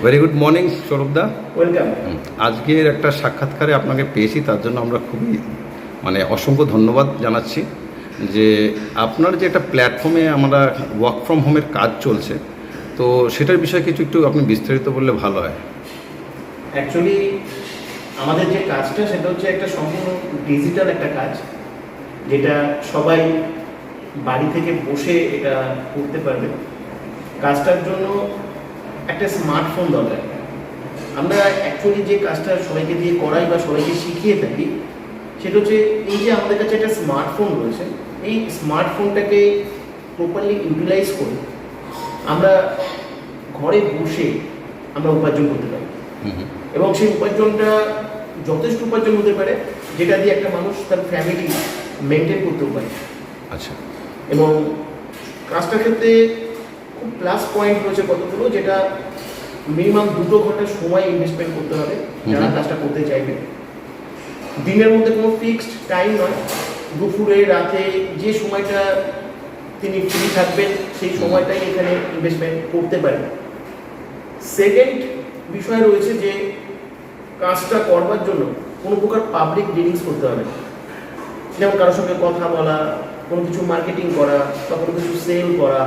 Very good morning সৌরভদা। Welcome. আজকের একটা সাক্ষাৎকারে আপনাকে পেয়েছি, তার জন্য আমরা খুবই অসংখ্য ধন্যবাদ জানাচ্ছি যে আপনার যে একটা প্ল্যাটফর্মে আমরা ওয়ার্ক ফ্রম হোমের কাজ চলছে, তো সেটার বিষয়ে কিছু একটু আপনি বিস্তারিত বললে ভালো হয়। অ্যাকচুয়ালি আমাদের যে কাজটা সেটা হচ্ছে একটা সম্পূর্ণ ডিজিটাল একটা কাজ, যেটা সবাই বাড়ি থেকে বসে এটা করতে পারবে। কাজটার জন্য একটা স্মার্টফোন দরকার। আমরা অ্যাকচুয়ালি যে কাজটা সবাইকে দিয়ে করাই বা সবাইকে শিখিয়ে থাকি সেটা হচ্ছে এই যে আমাদের কাছে একটা স্মার্টফোন রয়েছে, এই স্মার্টফোনটাকে প্রপারলি ইউটিলাইজ করে আমরা ঘরে বসে আমরা উপার্জন করতে পারি। এবং সেই উপার্জনটা যথেষ্ট উপার্জন হতে পারে, যেটা দিয়ে একটা মানুষ তার ফ্যামিলি মেনটেন করতেও পারে। আচ্ছা। এবং কাজটার ক্ষেত্রে খুব প্লাস পয়েন্ট রয়েছে কতগুলো, যেটা মিনিমাম 2 ঘন্টা সময় ইনভেস্টমেন্ট করতে হবে যারা কাজটা করতে চাইবে। দিনের মধ্যে কোনো ফিক্সড টাইম নয়, দুপুরে রাতে যে সময়টা তিনি ফ্রি থাকবেন সেই সময়টাই এখানে ইনভেস্টমেন্ট করতে পারেন। সেকেন্ড বিষয় রয়েছে যে কাজটা করবার জন্য কোনো প্রকার পাবলিক ডিলিংস করতে হবে, যেমন কারোর সঙ্গে কথা বলা, কোনো কিছু মার্কেটিং করা বা কোনো কিছু সেল করা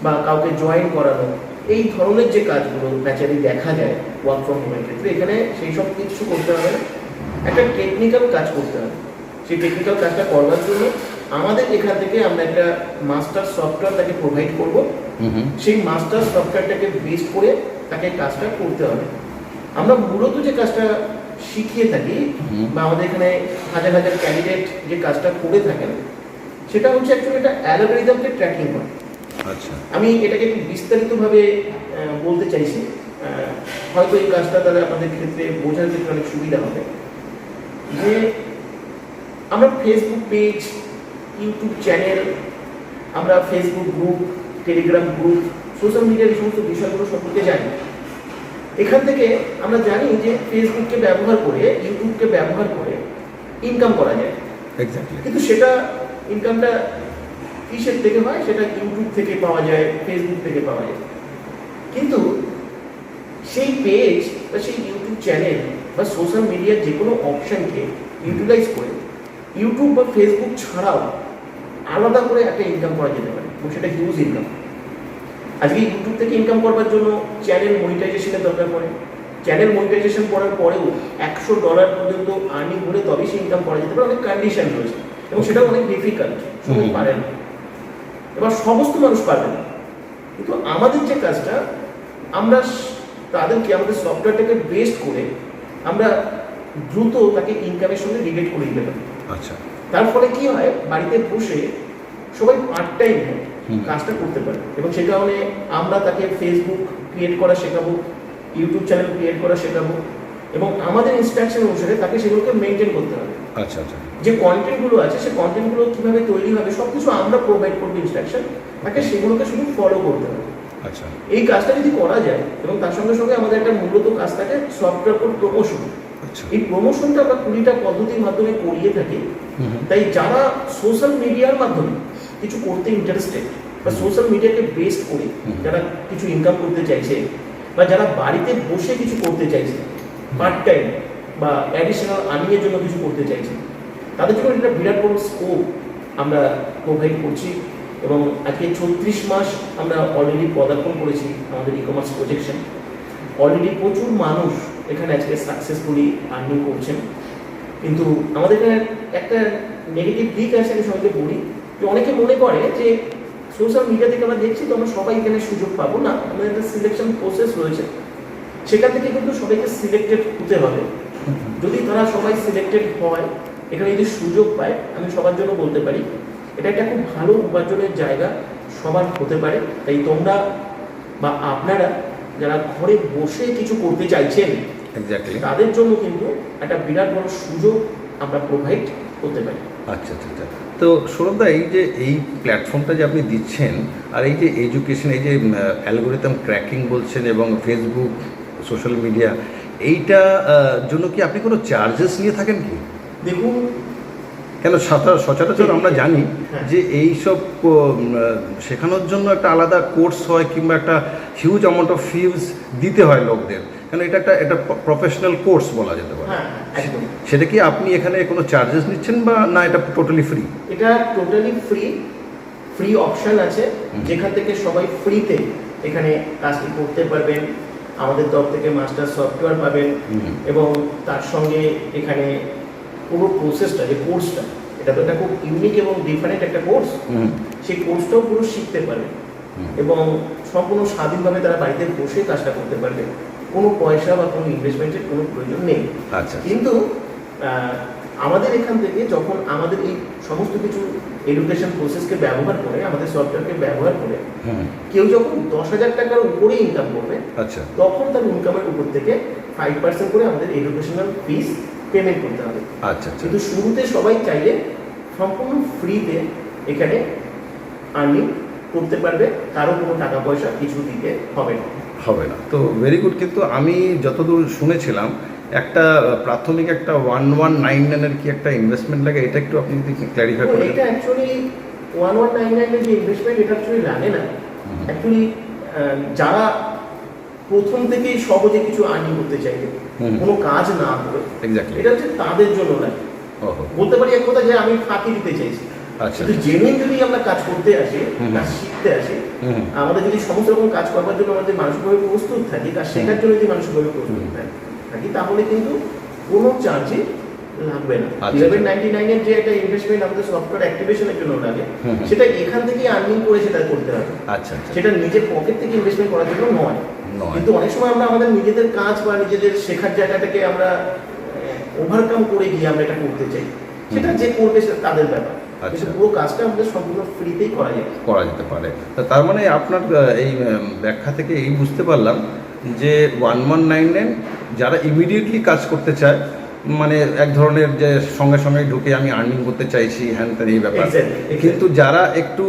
বা কাউকে জয়েন করানো, এই ধরনের যে কাজগুলো ন্যাচারালি দেখা যায় ওয়ার্ক ফ্রম হোমের ক্ষেত্রে, এখানে সেই সব কিছু করতে হবে না, একটা টেকনিক্যাল কাজ করতে হবে। সেই টেকনিক্যাল কাজটা করবার জন্য আমাদের এখান থেকে আমরা একটা মাস্টার সফটওয়্যার তাকে প্রোভাইড করব। সেই মাস্টার সফটওয়্যারটাকে বেস করে তাকে কাজটা করতে হবে। আমরা মূলত যে কাজটা শিখিয়ে থাকি বা আমাদের এখানে হাজার হাজার ক্যান্ডিডেট যে কাজটা করে থাকেন, সেটা হচ্ছে অ্যাকচুয়ালি একটা অ্যালগরিদমকে ট্র্যাকিং করা। আচ্ছা। আমি এটাকে একটু বিস্তারিতভাবে বলতে চাইছি, হয়তো এই কাজটা তাহলে আপনাদের ক্ষেত্রে বোঝার ক্ষেত্রে অনেক সুবিধা হবে। যে আমরা ফেসবুক পেজ, ইউটিউব চ্যানেল, আমরা Facebook group, Telegram group, social মিডিয়ার এই সমস্ত বিষয়গুলো সম্পর্কে জানি। এখান থেকে আমরা জানি যে ফেসবুককে ব্যবহার করে, ইউটিউবকে ব্যবহার করে ইনকাম করা যায়। কিন্তু সেটা ইনকামটা কিসের থেকে হয়? সেটা ইউটিউব থেকে পাওয়া যায়, ফেসবুক থেকে পাওয়া যায়। কিন্তু সেই পেজ বা সেই ইউটিউব চ্যানেল বা সোশ্যাল মিডিয়ার যে কোনো অপশানকে ইউটিলাইজ করে ইউটিউব বা ফেসবুক ছাড়াও আলাদা করে একটা ইনকাম করা যেতে পারে, এবং সেটা হিউজ ইনকাম। আজকে ইউটিউব থেকে ইনকাম করবার জন্য চ্যানেল মনিটাইজেশনের দরকার পড়ে। চ্যানেল মনিটাইজেশন করার পরেও $100 পর্যন্ত আর্নিং করে তবেই সে ইনকাম করা যেতে পারে। অনেক কন্ডিশন রয়েছে এবং সেটা অনেক ডিফিকাল্ট, সবাই পারে না, এবার সমস্ত মানুষ পারবে না। কিন্তু আমাদের যে কাজটা, আমরা তাদেরকে আমাদের সফটওয়্যারটাকে বেস্ট করে আমরা দ্রুত তাকে ইনকামের সঙ্গে রিলেট করে দিতে পারি। আচ্ছা। তার ফলে কি হয়, বাড়িতে বসে সবাই পার্ট টাইম কাজটা করতে পারে। এবং সে কারণে আমরা তাকে ফেসবুক ক্রিয়েট করা শেখাবো, ইউটিউব চ্যানেল ক্রিয়েট করা শেখাবো, এবং আমাদের ইনস্ট্রাকশন অনুসারে তাকে সেগুলোকে মেনটেন করতে হবে। আচ্ছা আচ্ছা। যে কন্টেন্টগুলো আছে সে কন্টেন্টগুলো কীভাবে তৈরি হবে সব কিছু আমরা প্রোভাইড করবো ইনস্ট্রাকশন, তাকে সেগুলোকে শুধু ফলো করতে হবে। আচ্ছা। এই কাজটা যদি করা যায়, এবং তার সঙ্গে সঙ্গে আমাদের একটা মূলত কাজ থাকে সফটওয়্যার প্রমোশন। এই প্রমোশনটা আমরা 20টা পদ্ধতির মাধ্যমে করিয়ে থাকি। তাই যারা সোশ্যাল মিডিয়ার মাধ্যমে কিছু করতে ইন্টারেস্টেড বা সোশ্যাল মিডিয়াকে বেস করে যারা কিছু ইনকাম করতে চাইছে, বা যারা বাড়িতে বসে কিছু করতে চাইছে পার্ট টাইম বা অ্যাডিশনাল আর্নিংয়ের জন্য কিছু করতে চাইছে, তাদের জন্য একটা বিরাট বড় স্কোপ আমরা প্রোভাইড করছি। এবং আজকে 36 মাস আমরা অলরেডি পদার্পণ করেছি আমাদের ই কমার্স প্রজেকশন। অলরেডি প্রচুর মানুষ এখানে আজকে সাকসেসফুলি আর্নিং করছেন। কিন্তু আমাদের এখানে একটা নেগেটিভ দিক আছে, আমি সবাইকে বলি, যে অনেকে মনে করে যে সোশ্যাল মিডিয়া থেকে আমরা দেখছি তো আমরা সবাই এখানে সুযোগ পাবো না। আমাদের একটা সিলেকশন প্রসেস রয়েছে, সেখান থেকে কিন্তু সবাইকে সিলেক্টেড হতে হবে। যদি তারা সবাই সিলেক্টেড হয়, এখানে যদি সুযোগ পায়, আমি সবার জন্য বলতে পারি এটা একটা খুব ভালো উপার্জনের জায়গা সবার হতে পারে। তাই তোমরা বা আপনারা যারা ঘরে বসে কিছু করতে চাইছেন, তাদের জন্য কিন্তু একটা বিরাট বড় সুযোগ আমরা প্রোভাইড করতে পারি। আচ্ছা আচ্ছা আচ্ছা। তো সৌরভদা, এই যে এই প্ল্যাটফর্মটা যে আপনি দিচ্ছেন, আর এই যে এডুকেশন, এই যে অ্যালগোরিদম ক্র্যাকিং বলছেন, এবং ফেসবুক, সোশ্যাল মিডিয়া, এইটা জন্য কি আপনি কোনো চার্জেস নিয়ে থাকেন কি? দেখুন, কেন সচরাচর আমরা জানি হ্যাঁ। যে এই সব শেখানোর জন্য একটা আলাদা কোর্স হয় কিংবা একটা হিউজ অ্যামাউন্ট অফ ফিজ দিতে হয় লোকদের, কেন এটা একটা প্রফেশনাল কোর্স বলা যেতে পারে। হ্যাঁ একদম। সেটা কি আপনি এখানে কোনো চার্জেস নিচ্ছেন বা না এটা টোটালি ফ্রি? এটা টোটালি ফ্রি অপশন আছে, যেখান থেকে সবাই ফ্রিতে এখানে কাজটি করতে পারবেন। আমাদের তরফ থেকে মাস্টার সফটওয়্যার পাবেন এবং তার সঙ্গে এখানে পুরো প্রসেসটা, যে কোর্সটা, এটা তো একটা খুব ইউনিক এবং ডিফারেন্ট একটা কোর্স, সেই কোর্সটাও পুরো শিখতে পারবেন এবং সম্পূর্ণ স্বাধীনভাবে তারা বাড়িতে বসে কাজটা করতে পারবে। কোনো পয়সা বা কোনো ইনভেস্টমেন্টের কোনো প্রয়োজন নেই। আচ্ছা, কিন্তু আমাদের এখান থেকে যখন আমাদের এই সমস্ত কিছু এডুকেশন প্রসেসকে ব্যবহার করে, আমাদের সফটওয়্যারকে ব্যবহার করে কেউ যখন 10,000 টাকার উপরে ইনকাম করবে, আচ্ছা, তখন তার ইনকামের উপর থেকে 5% করে আমাদের এডুকেশনাল ফিস পেমেন্ট করতে হবে। আচ্ছা, আচ্ছা। কিন্তু শুরুতে সবাই চাইলে সম্পূর্ণ ফ্রিতে এখানে আর্নিং করতে পারবে, কারো কোনো টাকা পয়সা কিছু দিতে হবে না। হবে না তো ভেরি গুড। কিন্তু আমি যতদূর শুনেছিলাম একটা প্রাথমিক একটা 1199 কি একটা ইনভেস্টমেন্ট লাগে, এটা একটু আপনি যদি ক্ল্যারিফাই তো করেন। এটা অ্যাকচুয়ালি 1199 এর যে ইনভেস্টমেন্ট, এটা অ্যাকচুয়ালি লাগে না। অ্যাকচুয়ালি যারা প্রথম থেকেই সহজে কিছু আর্নিং করতে চাইবে, কোনো কাজ না করে, এক্স্যাক্টলি, এটা হচ্ছে তাদের জন্য লাগে। ওহো, বলতে পারি এক কথা যে আমি ফাঁকি দিতে চাইছি। আচ্ছা, কিন্তু জেনুইন যদি আমরা কাজ করতে আসি, কাজ শিখতে আসি, আমাদের যদি সমস্ত রকম কাজ করবার জন্য আমাদের মানসিকভাবে প্রস্তুত থাকি, কাজ শেখার জন্য যদি মানসিকভাবে প্রস্তুত থাকি, তাহলে কিন্তু কোনো চার্জই লাগবে না। 1199 এর যে একটা ইনভেস্টমেন্ট আমাদের সফটওয়্যার অ্যাক্টিভেশনের জন্য লাগে, সেটা এখান থেকেই আর্নিং করে সেটা করতে হবে। আচ্ছা, আচ্ছা, সেটা নিজের পকেট থেকে ইনভেস্টমেন্ট করার জন্য নয়। কিন্তু অনেক সময় আমরা আমাদের নিজেদের কাজ বা নিজেদের শেখার জায়গাটাকে আমরা ওভারকাম করে গিয়ে আমরা এটা করতে চাই, সেটা যে করবে সেটা তাদের ব্যাপার। কিন্তু পুরো কাজটা আমাদের সম্পূর্ণ ফ্রিতেই করা যেতে পারে। তার মানে আপনার এই ব্যাখ্যা থেকে এই বুঝতে পারলাম যে 1199 যারা ইমিডিয়েটলি কাজ করতে চায়, মানে এক ধরনের যে সঙ্গে সঙ্গে ঢুকে আমি আর্নিং করতে চাইছি হ্যান ত্যান এই ব্যাপার, কিন্তু যারা একটু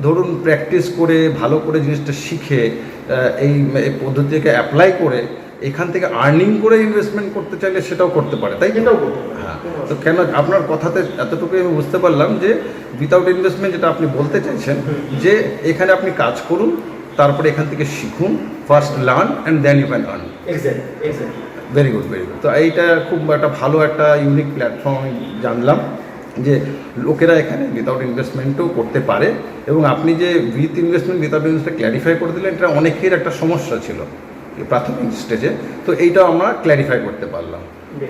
ধরুন প্র্যাকটিস করে ভালো করে জিনিসটা শিখে এই পদ্ধতিকে অ্যাপ্লাই করে এখান থেকে আর্নিং করে ইনভেস্টমেন্ট করতে চাইলে সেটাও করতে পারে, তাই? হ্যাঁ। তো কেন আপনার কথাতে এতটুকু আমি বুঝতে পারলাম যে উইথাউট ইনভেস্টমেন্ট, যেটা আপনি বলতে চাইছেন যে এখানে আপনি কাজ করুন, তারপরে এখান থেকে শিখুন, first learn and then you can earn. Very good, very good. তো এইটা খুব একটা ভালো একটা ইউনিক প্ল্যাটফর্ম আমি জানলাম যে লোকেরা এখানে উইথাউট ইনভেস্টমেন্টও করতে পারে, এবং আপনি যে with investment without investment clarify করে দিলেন, এটা অনেকের একটা সমস্যা ছিল প্রাথমিক স্টেজে, তো এইটাও আমরা ক্ল্যারিফাই করতে পারলাম।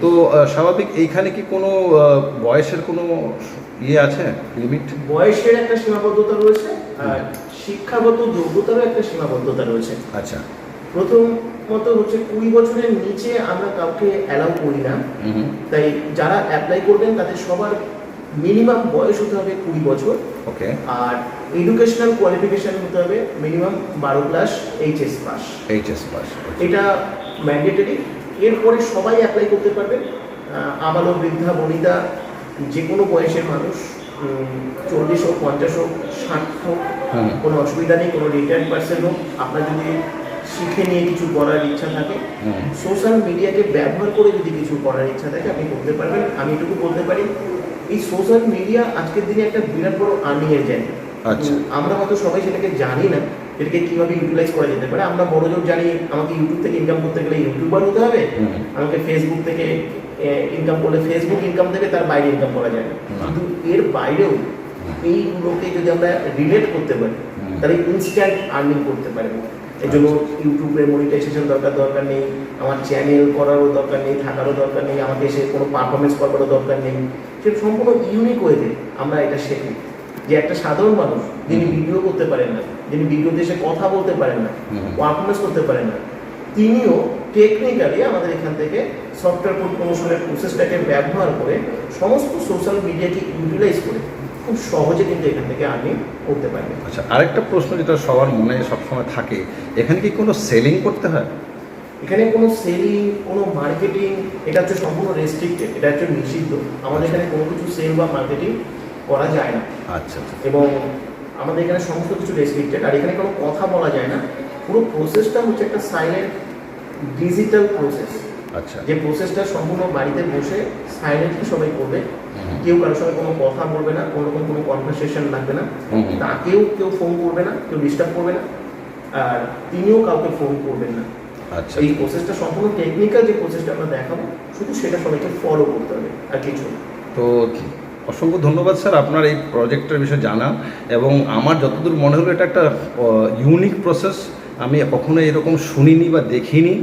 তো স্বাভাবিক এইখানে কি কোনো বয়সের কোনো ইয়ে আছে, লিমিট? বয়সের একটা সীমাবদ্ধতা রয়েছে, আর শিক্ষাগত যোগ্যতারও একটা সীমাবদ্ধতা রয়েছে। আচ্ছা। প্রথমত হচ্ছে 20 বছরের নিচে আমরা কাউকে অ্যালাউ করি না। তাই যারা অ্যাপ্লাই করবেন তাদের সবার মিনিমাম বয়স হতে হবে 20 বছর। ওকে। আর এডুকেশনাল কোয়ালিফিকেশন হতে হবে মিনিমাম 12 ক্লাস এইচএস পাস। এটা ম্যান্ডেটরি। এরপরে সবাই অ্যাপ্লাই করতে পারবেন। আবালক, বৃদ্ধা, বনিতা, যে কোনো বয়সের মানুষ, 40 হোক, 50 হোক, 60 হোক, কোনো অসুবিধা নেই। কোনো রিটায়ার্ড পার্সন হোক, আপনার যদি শিখে নিয়ে কিছু করার ইচ্ছা থাকে, সোশ্যাল মিডিয়াকে ব্যবহার করে যদি কিছু করার ইচ্ছা থাকে, আপনি করতে পারবেন। আমি এটুকু বলতে পারি, এই সোশ্যাল মিডিয়া আজকের দিনে একটা বিরাট বড় আর্নিংয়ের জায়গা। আচ্ছা। আমরা হয়তো সবাই সেটাকে জানি না, এটাকে কীভাবে ইউটিলাইজ করা যেতে পারে। আমরা বড়জোর জানি আমাকে ইউটিউব থেকে ইনকাম করতে গেলে ইউটিউবার হতে হবে, আমাকে ফেসবুক থেকে ইনকাম করলে ফেসবুক ইনকাম দেবে, তার বাইরে ইনকাম করা যায় না। কিন্তু এর বাইরেও এইগুলোকে যদি আমরা রিলেট করতে পারি, তাহলে ইনস্ট্যান্ট আর্নিং করতে পারবো। এই জন্য ইউটিউবের মনিটাইজেশন দরকার নেই, আমার চ্যানেল করারও দরকার নেই, থাকারও দরকার নেই, আমাকে এসে কোনো পারফরমেন্স করবারও দরকার নেই। সে সম্পূর্ণ ইউনিক ওয়েতে আমরা এটা শেখি যে একটা সাধারণ মানুষ যিনি ভিডিও করতে পারেন না, যিনি ভিডিওতে এসে কথা বলতে পারেন না, পারফরমেন্স করতে পারেন না, তিনিও টেকনিক্যালি আমাদের এখান থেকে সফটওয়্যার প্রমোশনের প্রসেসটাকে ব্যবহার করে সমস্ত সোশ্যাল মিডিয়াকে ইউটিলাইজ করে খুব সহজে কিন্তু এখান থেকে আর্নিং করতে পারবে। আচ্ছা, আরেকটা প্রশ্ন যেটা সবার মনে সবসময় থাকে, এখানে কি কোনো সেলিং করতে হয়? এখানে কোনো সেলিং, কোনো মার্কেটিং, এটা হচ্ছে সম্পূর্ণ রেস্ট্রিক্টেড, এটা হচ্ছে নিষিদ্ধ। আমাদের এখানে কোনো কিছু সেল বা মার্কেটিং করা যায় না। আচ্ছা। এবং আমাদের এখানে সমস্ত কিছু রেস্ট্রিক্টেড, আর এখানে কোনো কথা বলা যায় না। পুরো প্রসেসটা হচ্ছে একটা সাইলেন্ট ডিজিটাল প্রসেস। আচ্ছা। যে প্রসেসটা সম্পূর্ণ বাড়িতে বসে সাইলেন্টলি সবাই করবে, কেউ কারোর সঙ্গে কোনো কথা বলবে না, কোনো রকম কোনো কনভারসেশন লাগবে না, তাকেও কেউ ফোন করবে না, কেউ ডিস্টার্ব করবে না, আর তিনিও কাউকে ফোন করবেন না। আচ্ছা। এই প্রসেসটা সম্পূর্ণ টেকনিক্যাল যে প্রসেসটা আমরা দেখাবো, শুধু সেটা সবাইকে ফলো করতে হবে আর কিছু না। তো অসংখ্য ধন্যবাদ স্যার আপনার এই প্রজেক্টের বিষয়ে জানা, এবং আমার যতদূর মনে হলো এটা একটা ইউনিক প্রসেস। আমি কখনো এরকম শুনিনি বা দেখিনি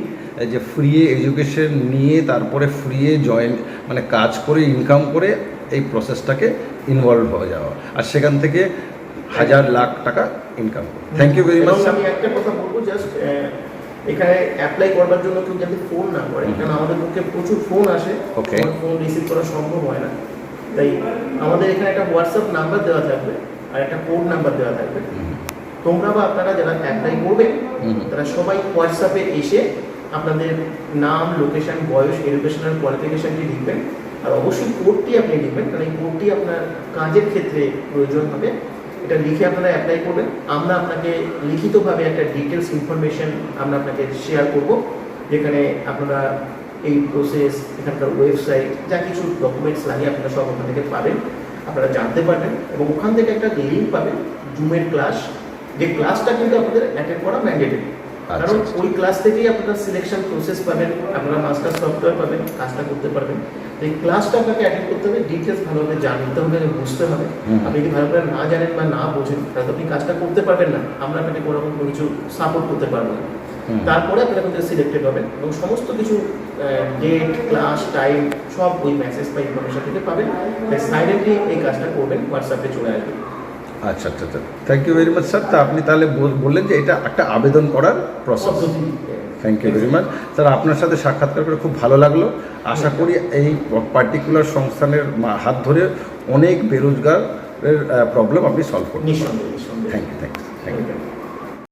যে ফ্রি এডুকেশন নিয়ে তারপরে ফ্রি জয়েন মানে কাজ করে ইনকাম করে এই প্রসেসটাকে ইনভলভ হয়ে যাওয়া, আর সেখান থেকে হাজার লাখ টাকা income. Thank you very much. আমি একটা কথা বলবো, জাস্ট এখানে অ্যাপ্লাই করবার জন্য কেউ যাতে ফোন না করে, কারণ আমাদের পক্ষে প্রচুর ফোন আসে, Okay. ফোন রিসিভ করা সম্ভব হয় না। তাই আমাদের এখানে একটা হোয়াটসঅ্যাপ নাম্বার দেওয়া থাকবে আর একটা কোড নাম্বার দেওয়া থাকবে। তোমরা বা আপনারা যারা অ্যাপ্লাই করবেন তারা সবাই হোয়াটসঅ্যাপে এসে আপনাদের নাম, লোকেশন, বয়স, এডুকেশনাল কোয়ালিফিকেশনটি লিখবেন, আর অবশ্যই কোডটি আপনি লিখবেন, কারণ এই কোডটি আপনার কাজের ক্ষেত্রে প্রয়োজন হবে। এটা লিখে আপনারা অ্যাপ্লাই করবেন। আমরা আপনাকে লিখিতভাবে একটা ডিটেলস ইনফরমেশন আমরা আপনাকে শেয়ার করব, যেখানে আপনারা এই প্রসেস, এখানকার ওয়েবসাইট, যা কিছু ডকুমেন্টস লাগে আপনারা সব ওখান থেকে পাবেন, আপনারা জানতে পারবেন, এবং ওখান থেকে একটা লিঙ্ক পাবেন জুমের ক্লাস, যে ক্লাসটা কিন্তু আপনাদের অ্যাটেন্ড করা ম্যান্ডেটরি। কারণ ওই ক্লাস থেকেই আপনারা সিলেকশন প্রসেস পাবেন, আপনারা মাস্টার সফটওয়্যার পাবেন, কাজটা করতে পারবেন। এই ক্লাসটা আপনাকে অ্যাটেন্ড করতে হবে, ডিটেলস ভালোভাবে জানতে হবে, বুঝতে হবে। আপনি যদি ভালো করে না জানেন বা না বোঝেন তাহলে আপনি কাজটা করতে পারবেন না, আমরা আপনাকে কোনো রকম কোনো কিছু সাপোর্ট করতে পারবো না। তারপরে আপনারা কিন্তু সিলেক্টেড হবেন, এবং সমস্ত কিছু ডেট, ক্লাস, টাইম সব ওই মেসেজ বা ইনফরমেশন থেকে পাবেন। তাই সাইলেন্টলি এই কাজটা করবেন, হোয়াটসঅ্যাপে চলে আসবেন। আচ্ছা আচ্ছা আচ্ছা, thank you very much sir. তা আপনি তাহলে বললেন যে এটা একটা আবেদন করার process. Thank you very much sir, আপনার সাথে সাক্ষাৎকার করে খুব ভালো লাগলো। আশা করি এই পার্টিকুলার সংস্থানের হাত ধরে অনেক বেরোজগারের প্রবলেম আপনি সলভ করবেন। নিঃসন্দেহে, নিঃসন্দেহে। Thank you, thank you, thank you.